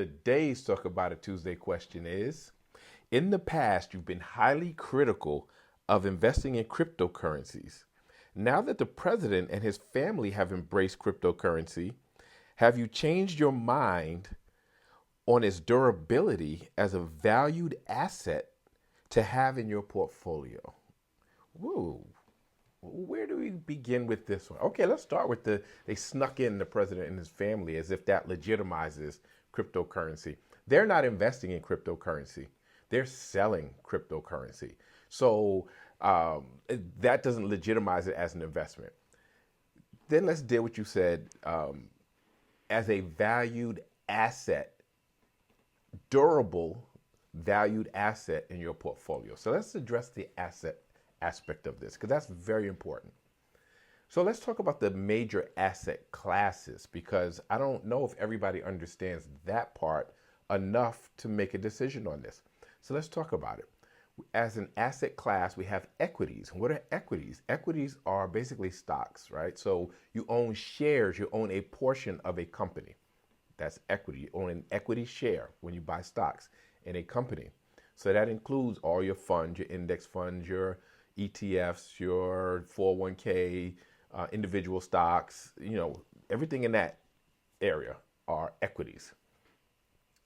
Today's Talk About It Tuesday question is: in the past, you've been highly critical of investing in cryptocurrencies. Now that the president and his family have embraced cryptocurrency, have you changed your mind on its durability as a valued asset to have in your portfolio? Woo. Where do we begin with this one? Okay, let's start with they snuck in the president and his family as if that legitimizes cryptocurrency. They're not investing in cryptocurrency. They're selling cryptocurrency. So that doesn't legitimize it as an investment. Then let's deal with what you said as a valued asset, durable valued asset in your portfolio. So let's address the asset aspect of this because that's very important. So let's talk about the major asset classes because I don't know if everybody understands that part enough to make a decision on this. So let's talk about it. As an asset class, we have equities. What are equities? Equities are basically stocks, right? So you own shares, you own a portion of a company. That's equity. You own an equity share when you buy stocks in a company. So that includes all your funds, your index funds, your ETFs, your 401k, individual stocks, everything in that area are equities.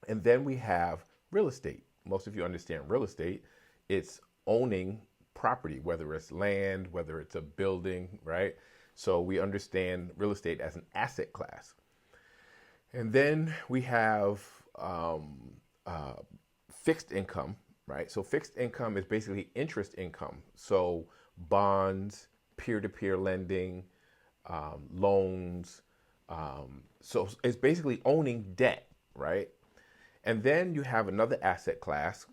And then we have real estate. Most of you understand real estate. It's owning property, whether it's land, whether it's a building, right? So we understand real estate as an asset class. And then we have fixed income, right? So fixed income is basically interest income. So bonds, peer-to-peer lending, loans. So it's basically owning debt, right? And then you have another asset class,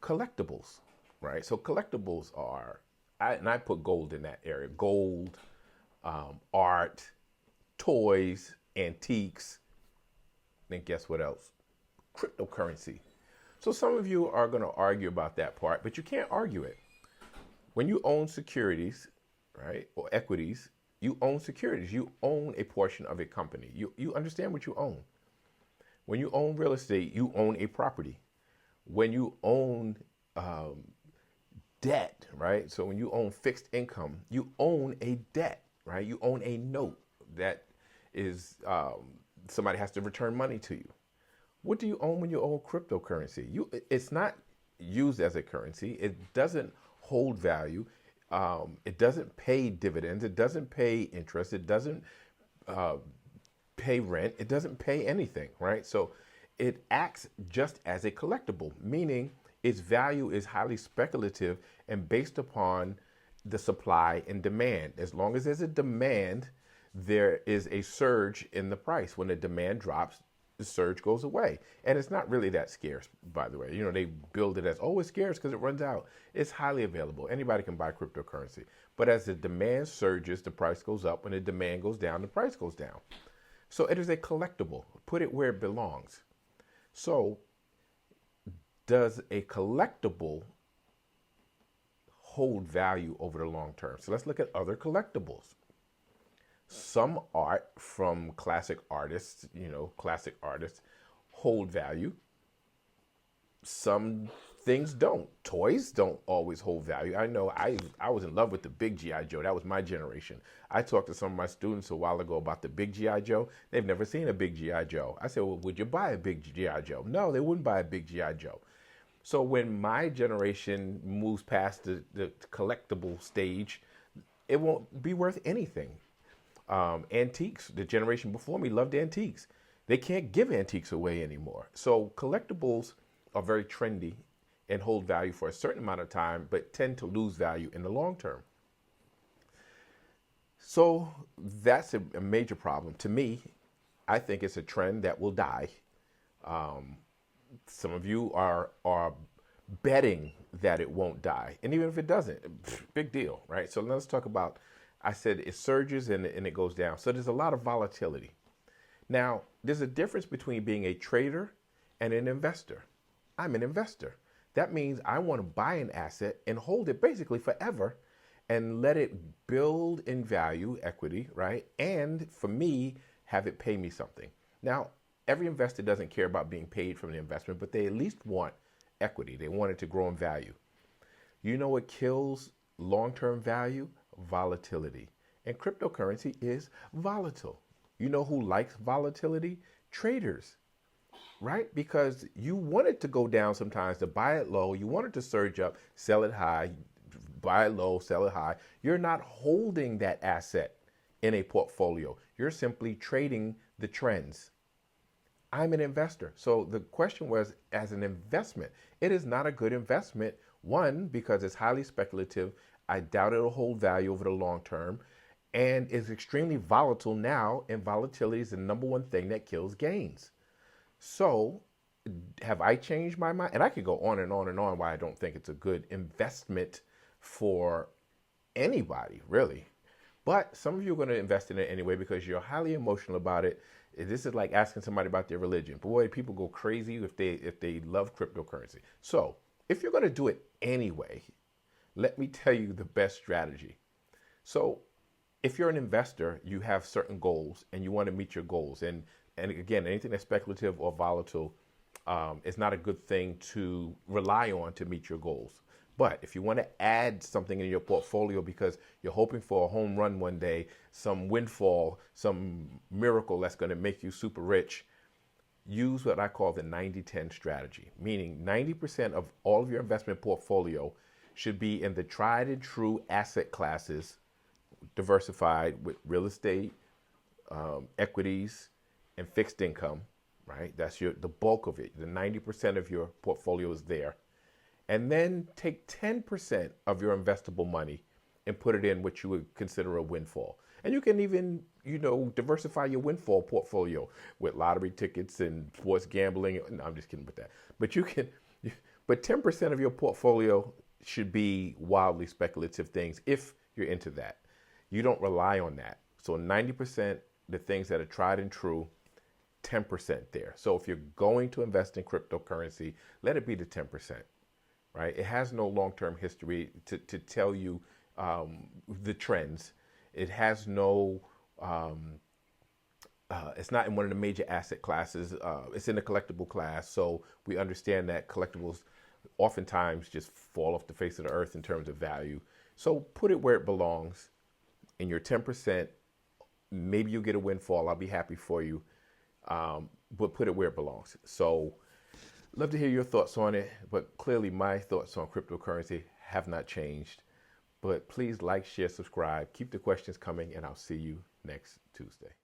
collectibles, right? So collectibles are, I put gold in that area, gold, art, toys, antiques, then guess what else? Cryptocurrency. So some of you are going to argue about that part, but you can't argue it. When you own securities, right, or equities, you own securities. You own a portion of a company. You understand what you own. When you own real estate, you own a property. When you own debt, right? So when you own fixed income, you own a debt, right? You own a note that is somebody has to return money to you. What do you own when you own cryptocurrency? It's not used as a currency. It doesn't hold value. It doesn't pay dividends. It doesn't pay interest. It doesn't pay rent. It doesn't pay anything, right? So it acts just as a collectible, meaning its value is highly speculative and based upon the supply and demand. As long as there's a demand, there is a surge in the price. When the demand drops, the surge goes away. And it's not really that scarce, by the way. They build it as, oh, it's scarce because it runs out. It's highly available. Anybody can buy cryptocurrency. But as the demand surges, the price goes up. When the demand goes down, the price goes down. So it is a collectible. Put it where it belongs. So does a collectible hold value over the long term? So let's look at other collectibles. Some art from classic artists, hold value. Some things don't. Toys don't always hold value. I know I was in love with the big G.I. Joe. That was my generation. I talked to some of my students a while ago about the big G.I. Joe. They've never seen a big G.I. Joe. I said, well, would you buy a big G.I. Joe? No, they wouldn't buy a big G.I. Joe. So when my generation moves past the collectible stage, it won't be worth anything. Antiques, the generation before me loved antiques. They can't give antiques away anymore. So collectibles are very trendy and hold value for a certain amount of time, but tend to lose value in the long term. So that's a major problem. To me, I think it's a trend that will die. Some of you are betting that it won't die. And even if it doesn't, big deal, right? So let's talk about, I said it surges and it goes down. So there's a lot of volatility. Now, there's a difference between being a trader and an investor. I'm an investor. That means I want to buy an asset and hold it basically forever and let it build in value, equity, right? And for me, have it pay me something. Now, every investor doesn't care about being paid from the investment, but they at least want equity. They want it to grow in value. You know what kills long-term value? Volatility. And cryptocurrency is volatile. You know who likes volatility? Traders, right? Because you want it to go down sometimes, to buy it low. You want it to surge up, sell it high, buy it low, sell it high. You're not holding that asset in a portfolio. You're simply trading the trends. I'm an investor. So the question was, as an investment, it is not a good investment. One, because it's highly speculative. I doubt it'll hold value over the long term, and is extremely volatile now, and volatility is the number one thing that kills gains. So have I changed my mind? And I could go on and on and on why I don't think it's a good investment for anybody, really. But some of you are going to invest in it anyway because you're highly emotional about it. This is like asking somebody about their religion. Boy, people go crazy if they love cryptocurrency. So if you're going to do it anyway, let me tell you the best strategy. So if you're an investor, you have certain goals and you want to meet your goals. And again, anything that's speculative or volatile is not a good thing to rely on to meet your goals. But if you want to add something in your portfolio because you're hoping for a home run one day, some windfall, some miracle that's going to make you super rich, use what I call the 90-10 strategy, meaning 90% of all of your investment portfolio should be in the tried and true asset classes, diversified with real estate, equities, and fixed income, right? That's the bulk of it. The 90% of your portfolio is there. And then take 10% of your investable money and put it in what you would consider a windfall. And you can even, diversify your windfall portfolio with lottery tickets and sports gambling. No, I'm just kidding with that. But 10% of your portfolio should be wildly speculative things if you're into that. You don't rely on that. So 90%, the things that are tried and true, 10% there. So if you're going to invest in cryptocurrency, let it be the 10%. Right? It has no long-term history to tell you the trends. It has no, it's not in one of the major asset classes. It's in the collectible class. So we understand that collectibles oftentimes just fall off the face of the earth in terms of value. So put it where it belongs. In your 10%, maybe you get a windfall. I'll be happy for you. But put it where it belongs. So love to hear your thoughts on it, but clearly my thoughts on cryptocurrency have not changed. But please like, share, subscribe, keep the questions coming, and I'll see you next Tuesday.